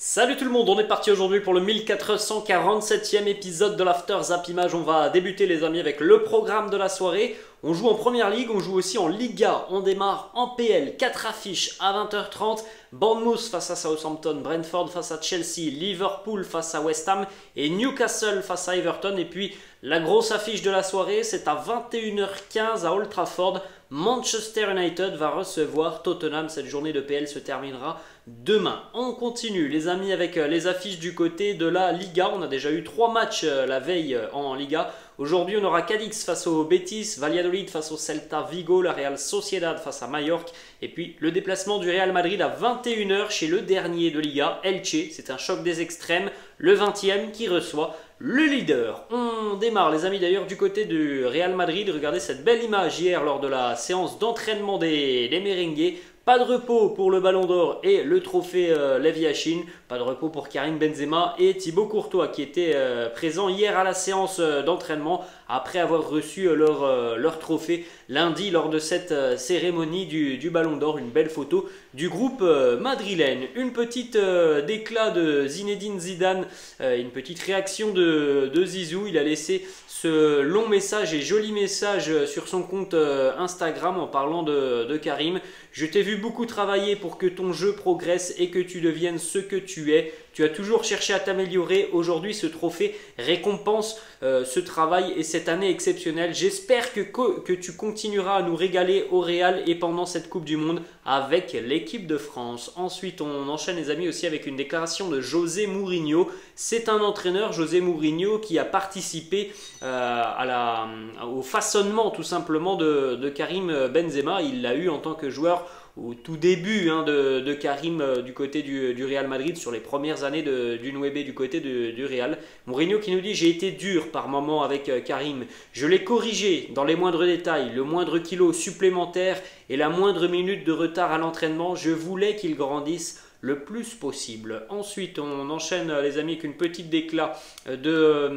Salut tout le monde, on est parti aujourd'hui pour le 1447e épisode de l'After Zap Image. On va débuter les amis avec le programme de la soirée. On joue en Première Ligue, on joue aussi en Liga, on démarre en PL, 4 affiches à 20h30. Bournemouth face à Southampton, Brentford face à Chelsea, Liverpool face à West Ham et Newcastle face à Everton. Et puis la grosse affiche de la soirée, c'est à 21h15 à Old Trafford. Manchester United va recevoir Tottenham. Cette journée de PL se terminera demain. On continue les amis avec les affiches du côté de la Liga. On a déjà eu 3 matchs la veille en Liga. Aujourd'hui on aura Cadix face au Betis, Valladolid face au Celta Vigo, la Real Sociedad face à Majorque. Et puis le déplacement du Real Madrid à 21h chez le dernier de Liga, Elche. C'est un choc des extrêmes, le 20e qui reçoit le leader. On démarre les amis d'ailleurs du côté du Real Madrid. Regardez cette belle image hier lors de la séance d'entraînement des merengues. Pas de repos pour le Ballon d'Or et le trophée Lev Yashin. Pas de repos pour Karim Benzema et Thibaut Courtois qui étaient présents hier à la séance d'entraînement après avoir reçu leur trophée lundi lors de cette cérémonie du Ballon d'Or. Une belle photo du groupe madrilène. Une petite déclat de Zinedine Zidane, une petite réaction de Zizou. Il a laissé ce long message et joli message sur son compte Instagram en parlant de Karim. Je t'ai vu beaucoup travailler pour que ton jeu progresse et que tu deviennes ce que tu es. Tu as toujours cherché à t'améliorer. Aujourd'hui, ce trophée récompense ce travail et cette année exceptionnelle. J'espère que tu continueras à nous régaler au Real et pendant cette Coupe du Monde avec l'équipe de France. Ensuite, on enchaîne les amis aussi avec une déclaration de José Mourinho. C'est un entraîneur, José Mourinho, qui a participé au façonnement tout simplement de Karim Benzema. Il l'a eu en tant que joueur au tout début de Karim du côté du Real Madrid, sur les premières années du Nueve du côté du Real. Mourinho qui nous dit: j'ai été dur par moments avec Karim, je l'ai corrigé dans les moindres détails, le moindre kilo supplémentaire et la moindre minute de retard à l'entraînement, je voulais qu'il grandisse le plus possible. Ensuite, on enchaîne les amis avec une petite déclat de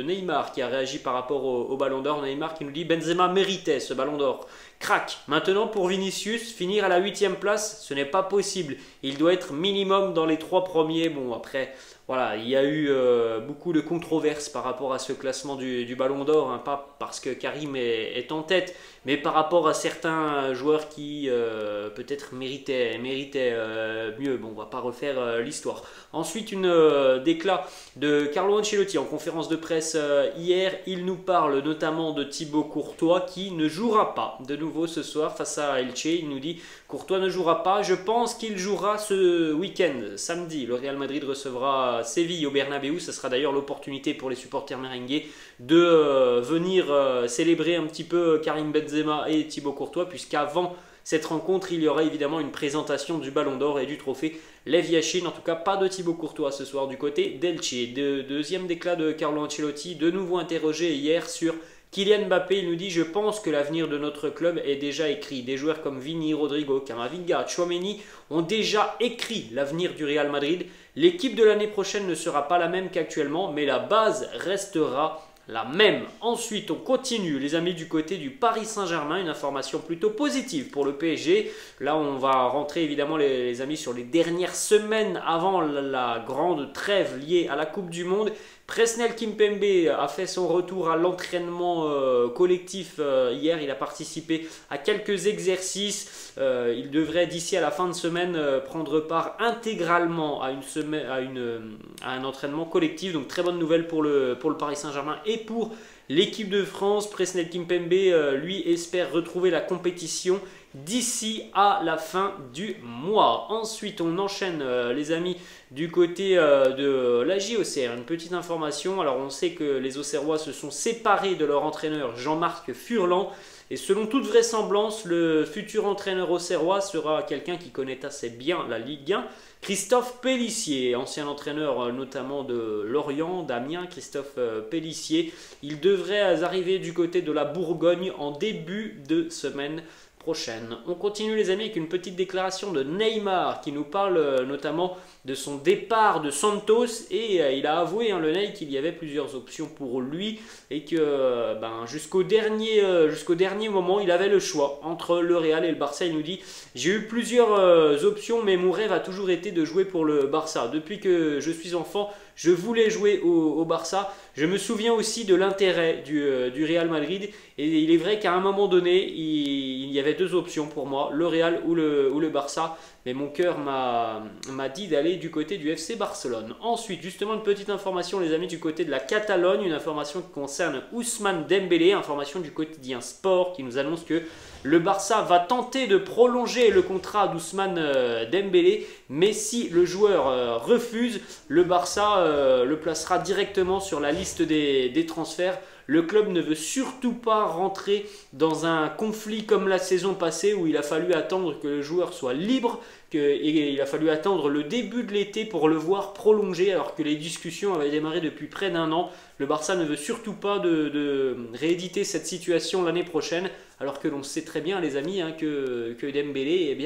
Neymar qui a réagi par rapport au Ballon d'Or. Neymar qui nous dit: Benzema méritait ce Ballon d'Or. Crac. Maintenant pour Vinicius, finir à la 8e place, ce n'est pas possible. Il doit être minimum dans les 3 premiers. Bon après, voilà, il y a eu beaucoup de controverses par rapport à ce classement du Ballon d'Or, hein, pas parce que Karim est en tête, mais par rapport à certains joueurs qui peut-être méritaient mieux. Bon, on va pas refaire l'histoire. Ensuite, une déclat de Carlo Ancelotti en conférence de presse hier. Il nous parle notamment de Thibaut Courtois qui ne jouera pas de nouveau ce soir face à Elche. Il nous dit: Courtois ne jouera pas, je pense qu'il jouera ce week-end, samedi. Le Real Madrid recevra Séville au Bernabéu. Ce sera d'ailleurs l'opportunité pour les supporters merengues de venir célébrer un petit peu Karim Benzema et Thibaut Courtois, puisqu'avant cette rencontre, il y aura évidemment une présentation du Ballon d'Or et du trophée Lev Yashin. En tout cas, pas de Thibaut Courtois ce soir du côté d'Elche. Deuxième déclat de Carlo Ancelotti, de nouveau interrogé hier sur Kylian Mbappé. Il nous dit: je pense que l'avenir de notre club est déjà écrit. Des joueurs comme Vini, Rodrigo, Camavinga, Tchouaméni ont déjà écrit l'avenir du Real Madrid. L'équipe de l'année prochaine ne sera pas la même qu'actuellement, mais la base restera la même. Ensuite, on continue les amis du côté du Paris Saint-Germain. Une information plutôt positive pour le PSG. Là, on va rentrer évidemment les amis sur les dernières semaines avant la grande trêve liée à la Coupe du Monde. Presnel Kimpembe a fait son retour à l'entraînement collectif hier. Il a participé à quelques exercices. Il devrait d'ici à la fin de semaine prendre part intégralement à un entraînement collectif. Donc très bonne nouvelle pour le Paris Saint-Germain et pour l'équipe de France. Presnel Kimpembe lui espère retrouver la compétition d'ici à la fin du mois. Ensuite, on enchaîne les amis du côté de la JOCR. Une petite information. Alors, on sait que les Auxerrois se sont séparés de leur entraîneur Jean-Marc Furlan. Et selon toute vraisemblance, le futur entraîneur auxerrois sera quelqu'un qui connaît assez bien la Ligue 1. Christophe Pélissier, ancien entraîneur notamment de Lorient, d'Amiens. Christophe Pélissier, il devrait arriver du côté de la Bourgogne en début de semaine prochaine. On continue les amis avec une petite déclaration de Neymar qui nous parle notamment de son départ de Santos et il a avoué le Ney qu'il y avait plusieurs options pour lui et que jusqu'au dernier moment il avait le choix entre le Real et le Barça. Il nous dit: j'ai eu plusieurs options mais mon rêve a toujours été de jouer pour le Barça. Depuis que je suis enfant, je voulais jouer au Barça. Je me souviens aussi de l'intérêt du Real Madrid et il est vrai qu'à un moment donné, il y avait deux options pour moi, le Real ou le Barça. Mais mon cœur m'a dit d'aller du côté du FC Barcelone. Ensuite, justement, une petite information les amis du côté de la Catalogne, une information qui concerne Ousmane Dembélé, information du quotidien Sport qui nous annonce que le Barça va tenter de prolonger le contrat d'Ousmane Dembélé, mais si le joueur refuse, le Barça le placera directement sur la liste des transferts. Le club ne veut surtout pas rentrer dans un conflit comme la saison passée où il a fallu attendre que le joueur soit libre et il a fallu attendre le début de l'été pour le voir prolonger alors que les discussions avaient démarré depuis près d'un an. Le Barça ne veut surtout pas de rééditer cette situation l'année prochaine alors que l'on sait très bien les amis que Dembélé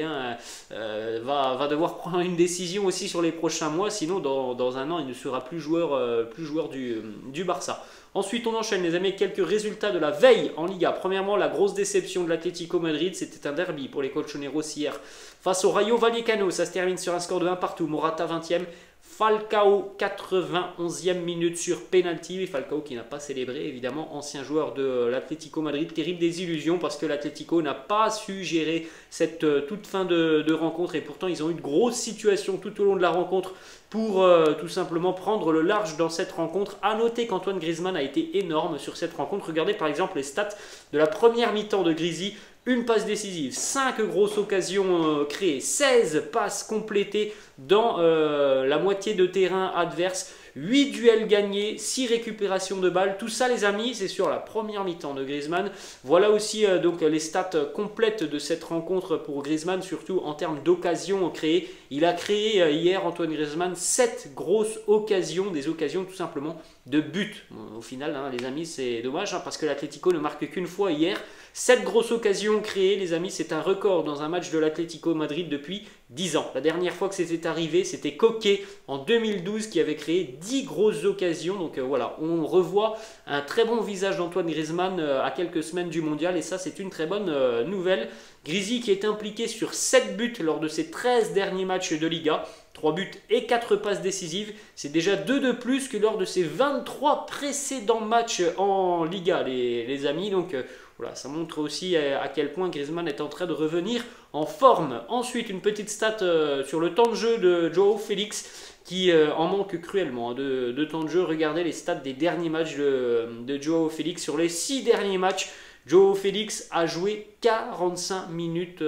va devoir prendre une décision aussi sur les prochains mois, sinon dans un an il ne sera plus joueur du Barça. Ensuite, on enchaîne les amis, quelques résultats de la veille en Liga. Premièrement, la grosse déception de l'Atlético Madrid, c'était un derby pour les colchoneros hier face au Rayo Vallecano. Ça se termine sur un score de 1 partout. Morata 20e, Falcao 91e minute sur penalty. Et Falcao qui n'a pas célébré, évidemment, ancien joueur de l'Atlético Madrid. Terrible désillusion parce que l'Atlético n'a pas su gérer cette toute fin de rencontre. Et pourtant, ils ont eu de grosses situations tout au long de la rencontre pour tout simplement prendre le large dans cette rencontre. A noter qu'Antoine Griezmann a été énorme sur cette rencontre. Regardez par exemple les stats de la première mi-temps de Grisi. Une passe décisive, 5 grosses occasions créées, 16 passes complétées dans la moitié de terrain adverse, 8 duels gagnés, 6 récupérations de balles. Tout ça les amis, c'est sur la première mi-temps de Griezmann. Voilà aussi donc les stats complètes de cette rencontre pour Griezmann, surtout en termes d'occasions créées. Il a créé hier, Antoine Griezmann, 7 grosses occasions, des occasions tout simplement de but. Au final, les amis, c'est dommage parce que l'Atlético ne marque qu'une fois hier. 7 grosses occasions créées, les amis, c'est un record dans un match de l'Atlético Madrid depuis 10 ans. La dernière fois que c'était arrivé, c'était Coquet en 2012 qui avait créé 10 grosses occasions. Donc voilà, on revoit un très bon visage d'Antoine Griezmann à quelques semaines du mondial et ça, c'est une très bonne nouvelle. Grisi qui est impliqué sur 7 buts lors de ses 13 derniers matchs de Liga. 3 buts et 4 passes décisives. C'est déjà 2 de plus que lors de ses 23 précédents matchs en Liga, les amis. Donc voilà, ça montre aussi à quel point Griezmann est en train de revenir en forme. Ensuite, une petite stat sur le temps de jeu de Joao Félix qui en manque cruellement de temps de jeu. Regardez les stats des derniers matchs de Joao Félix. Sur les 6 derniers matchs, Joao Félix a joué 45 minutes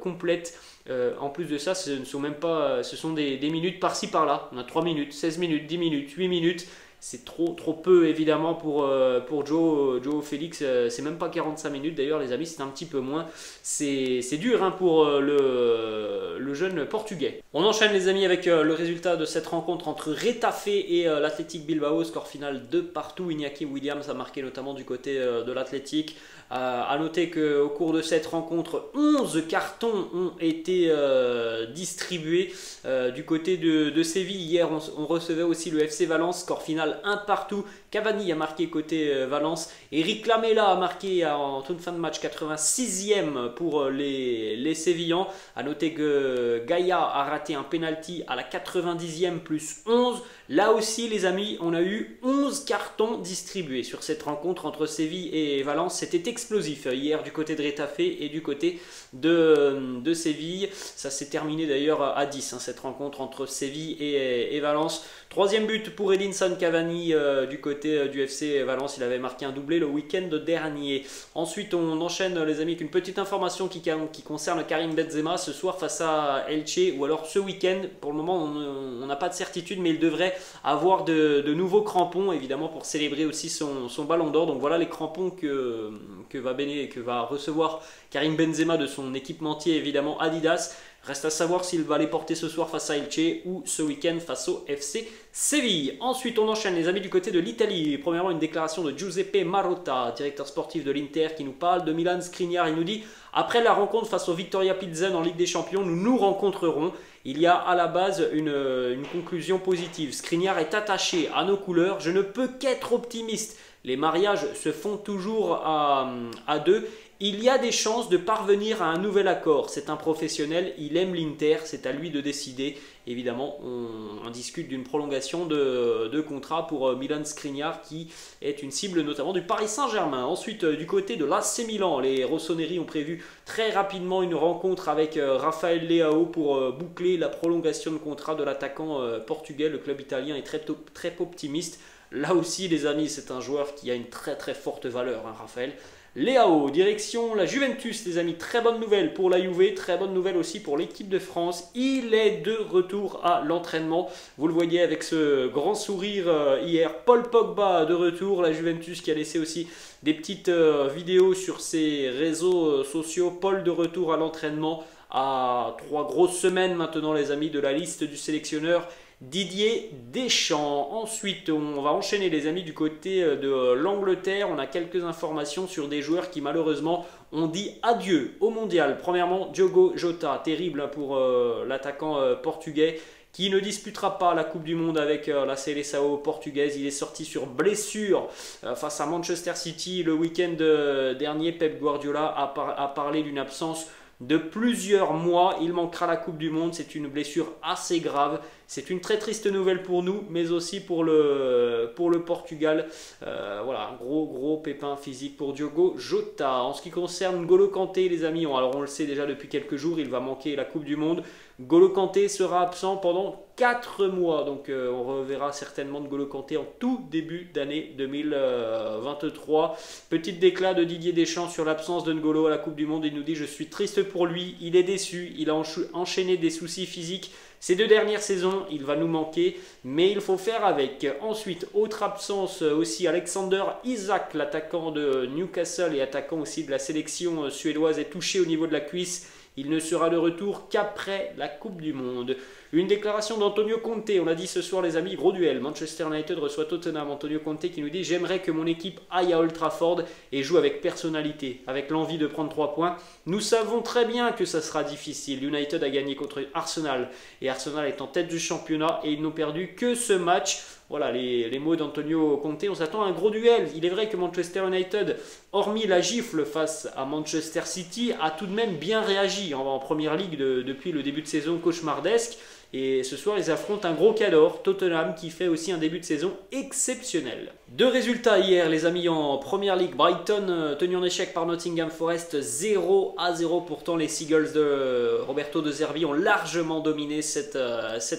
complètes. En plus de ça, ce sont des minutes par-ci par-là. On a 3 minutes, 16 minutes, 10 minutes, 8 minutes. C'est trop peu évidemment pour Joao Félix. C'est même pas 45 minutes d'ailleurs les amis, c'est un petit peu moins. C'est dur pour le jeune portugais. On enchaîne les amis avec le résultat de cette rencontre entre Retafe et l'Athletic Bilbao. Score final 2 partout. Iñaki Williams a marqué notamment du côté de l'Athletic. A noter qu'au cours de cette rencontre, 11 cartons ont été distribués du côté de Séville. Hier, on recevait aussi le FC Valence, score final 1 partout. Cavani a marqué côté Valence. Eric Lamela a marqué en toute fin de match 86e pour les Sévillans. A noter que Gaïa a raté un penalty à la 90e plus 11. Là aussi les amis, on a eu 11 cartons distribués sur cette rencontre entre Séville et Valence. C'était explosif hier du côté de Retafe et du côté de Séville. Ça s'est terminé d'ailleurs à 10 cette rencontre entre Séville et Valence. Troisième but pour Edinson Cavani du côté du FC Valence. Il avait marqué un doublé le week-end dernier. Ensuite on enchaîne les amis avec une petite information qui concerne Karim Benzema ce soir face à Elche ou alors ce week-end. Pour le moment on n'a pas de certitude mais il devrait avoir de nouveaux crampons évidemment pour célébrer aussi son ballon d'or. Donc voilà les crampons que va recevoir Karim Benzema de son équipementier évidemment Adidas. Reste à savoir s'il va les porter ce soir face à Elche ou ce week-end face au FC Séville. Ensuite, on enchaîne les amis du côté de l'Italie. Premièrement, une déclaration de Giuseppe Marotta, directeur sportif de l'Inter, qui nous parle de Milan Skriniar. Il nous dit: après la rencontre face au Viktoria Pilsen en Ligue des Champions, nous nous rencontrerons. Il y a à la base une conclusion positive. Skriniar est attaché à nos couleurs. Je ne peux qu'être optimiste. Les mariages se font toujours à deux. Il y a des chances de parvenir à un nouvel accord. C'est un professionnel, il aime l'Inter, c'est à lui de décider. Évidemment, on discute d'une prolongation de contrat pour Milan Skriniar, qui est une cible notamment du Paris Saint-Germain. Ensuite, du côté de l'AC Milan, les rossoneri ont prévu très rapidement une rencontre avec Rafael Leao pour boucler la prolongation de contrat de l'attaquant portugais. Le club italien est très optimiste. Là aussi, les amis, c'est un joueur qui a une très forte valeur, hein, Rafael Leao. Direction la Juventus, les amis. Très bonne nouvelle pour la Juve, très bonne nouvelle aussi pour l'équipe de France. Il est de retour à l'entraînement. Vous le voyez avec ce grand sourire hier. Paul Pogba de retour. La Juventus qui a laissé aussi des petites vidéos sur ses réseaux sociaux. Paul de retour à l'entraînement à 3 grosses semaines maintenant, les amis, de la liste du sélectionneur Didier Deschamps. Ensuite, on va enchaîner, les amis, du côté de l'Angleterre. On a quelques informations sur des joueurs qui malheureusement ont dit adieu au mondial. Premièrement, Diogo Jota, terrible pour l'attaquant portugais, qui ne disputera pas la Coupe du Monde avec la Seleção portugaise. Il est sorti sur blessure face à Manchester City le week-end dernier. Pep Guardiola a parlé d'une absence de plusieurs mois. Il manquera la Coupe du Monde. C'est une blessure assez grave. C'est une très triste nouvelle pour nous, mais aussi pour le Portugal. Voilà, un gros pépin physique pour Diogo Jota. En ce qui concerne N'Golo Kanté, les amis, alors on le sait déjà depuis quelques jours, il va manquer la Coupe du Monde. N'Golo Kanté sera absent pendant 4 mois. Donc on reverra certainement N'Golo Kanté en tout début d'année 2023. Petite déclat de Didier Deschamps sur l'absence de N'Golo à la Coupe du Monde. Il nous dit: je suis triste pour lui, il est déçu, il a enchaîné des soucis physiques ces 2 dernières saisons, il va nous manquer, mais il faut faire avec. Ensuite, autre absence aussi, Alexander Isak, l'attaquant de Newcastle et attaquant aussi de la sélection suédoise, est touché au niveau de la cuisse. Il ne sera de retour qu'après la Coupe du Monde. Une déclaration d'Antonio Conte, on l'a dit ce soir, les amis, gros duel. Manchester United reçoit Tottenham. Antonio Conte qui nous dit: j'aimerais que mon équipe aille à Old Trafford et joue avec personnalité, avec l'envie de prendre 3 points. Nous savons très bien que ça sera difficile. United a gagné contre Arsenal et Arsenal est en tête du championnat et ils n'ont perdu que ce match. Voilà les mots d'Antonio Conte. On s'attend à un gros duel. Il est vrai que Manchester United, hormis la gifle face à Manchester City, a tout de même bien réagi en première ligue depuis le début de saison cauchemardesque. Et ce soir, ils affrontent un gros cador, Tottenham, qui fait aussi un début de saison exceptionnel. 2 résultats hier, les amis, en première ligue. Brighton tenu en échec par Nottingham Forest, 0-0. Pourtant, les Seagulls de Roberto De Zerbi ont largement dominé cette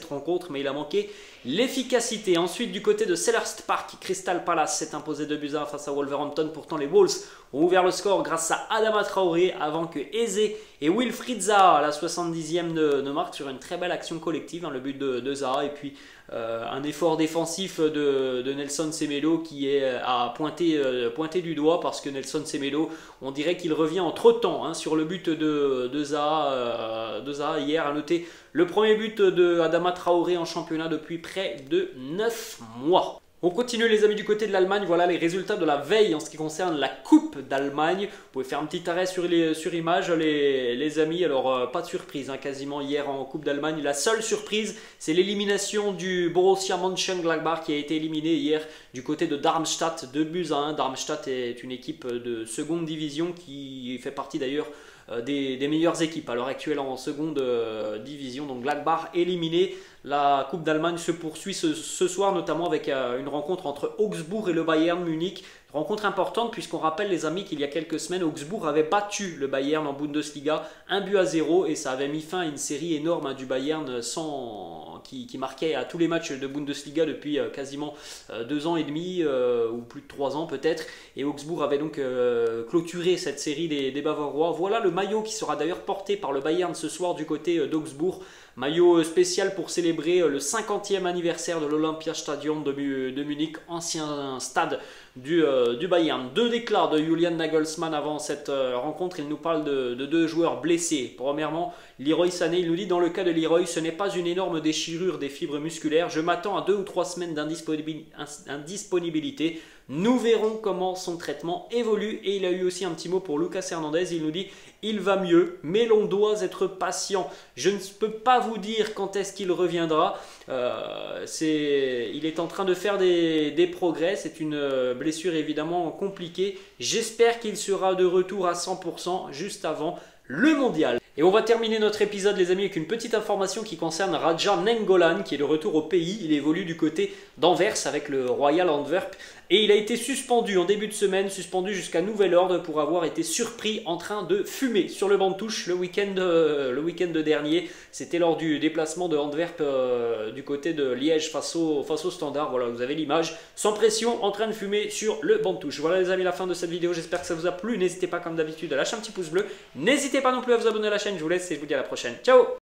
rencontre, mais il a manqué l'efficacité. Ensuite, du côté de Selhurst Park, Crystal Palace s'est imposé 2-1 face à Wolverhampton. Pourtant, les Wolves ont ouvert le score grâce à Adama Traoré avant que Eze et Wilfried Zaha à la 70e ne marquent sur une très belle action collective, hein, le but de Zaha, et puis un effort défensif de Nelson Semedo qui a pointé du doigt, parce que Nelson Semedo, on dirait qu'il revient en trop temps, hein, sur le but de Zaha hier. À noter le premier but de Adama Traoré en championnat depuis près de 9 mois. On continue, les amis, du côté de l'Allemagne. Voilà les résultats de la veille en ce qui concerne la Coupe d'Allemagne. Vous pouvez faire un petit arrêt sur image, les amis. Alors, pas de surprise, hein, quasiment hier en Coupe d'Allemagne. La seule surprise, c'est l'élimination du Borussia Mönchengladbach qui a été éliminé hier du côté de Darmstadt, 2-1. Darmstadt est une équipe de seconde division qui fait partie d'ailleurs des meilleures équipes à l'heure actuelle en seconde division. Donc Gladbach éliminé. La Coupe d'Allemagne se poursuit ce soir, notamment avec une rencontre entre Augsbourg et le Bayern Munich. Rencontre importante puisqu'on rappelle, les amis, qu'il y a quelques semaines, Augsbourg avait battu le Bayern en Bundesliga 1-0, et ça avait mis fin à une série énorme, hein, du Bayern qui marquait à tous les matchs de Bundesliga depuis quasiment 2 ans et demi ou plus de 3 ans peut-être, et Augsbourg avait donc clôturé cette série des Bavarois. Voilà le maillot qui sera d'ailleurs porté par le Bayern ce soir du côté d'Augsbourg. Maillot spécial pour célébrer le 50e anniversaire de l'Olympiastadion de Munich, ancien stade du Bayern. Deux déclats de Julian Nagelsmann avant cette rencontre. Il nous parle de deux joueurs blessés. Premièrement, Leroy Sané, il nous dit: dans le cas de Leroy, ce n'est pas une énorme déchirure des fibres musculaires. Je m'attends à 2 ou 3 semaines d'indisponibilité. Nous verrons comment son traitement évolue. Et il a eu aussi un petit mot pour Lucas Hernandez. Il nous dit: il va mieux, mais l'on doit être patient. Je ne peux pas vous dire quand est-ce qu'il reviendra. Il est en train de faire des progrès. C'est une blessure évidemment compliquée. J'espère qu'il sera de retour à 100% juste avant le mondial. Et on va terminer notre épisode, les amis, avec une petite information qui concerne Radja Nainggolan, qui est de retour au pays. Il évolue du côté d'Anvers avec le Royal Antwerp. Et il a été suspendu en début de semaine, suspendu jusqu'à nouvel ordre pour avoir été surpris en train de fumer sur le banc de touche le week-end dernier. C'était lors du déplacement de Antwerp du côté de Liège face au Standard. Voilà, vous avez l'image, sans pression, en train de fumer sur le banc de touche. Voilà les amis, la fin de cette vidéo. J'espère que ça vous a plu. N'hésitez pas comme d'habitude à lâcher un petit pouce bleu. N'hésitez pas non plus à vous abonner à la chaîne. Je vous laisse et je vous dis à la prochaine. Ciao!